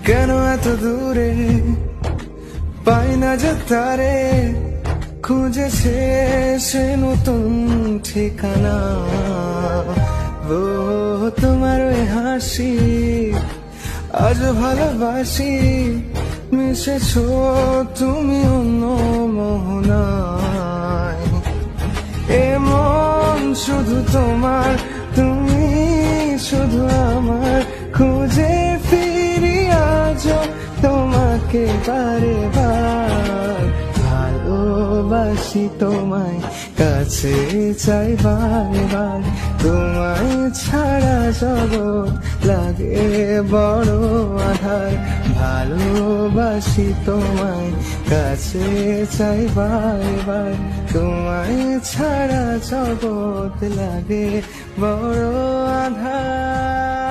কেন এত দূরে পাই না যে তারে, খুঁজেছে সে নতুন ঠিকানা। ও তোমার ওই হাসি আজ ভালোবাসি, মিশেছো তুমি অন্য মোহনায়। এ মন শুধু তোমার, তুমি শুধু আমার, খুঁজে ফিরি আজও তোমাকে বারে বার। ভালোবাসি তোমায়, কাছে চাই বারবার, তোমায় ছাড়া জগৎ লাগে বড় আধার। ভালোবাসি তোমায়, কাছে চাই বারবার, তোমায় ছাড়া জগৎ লাগে বড় আধার।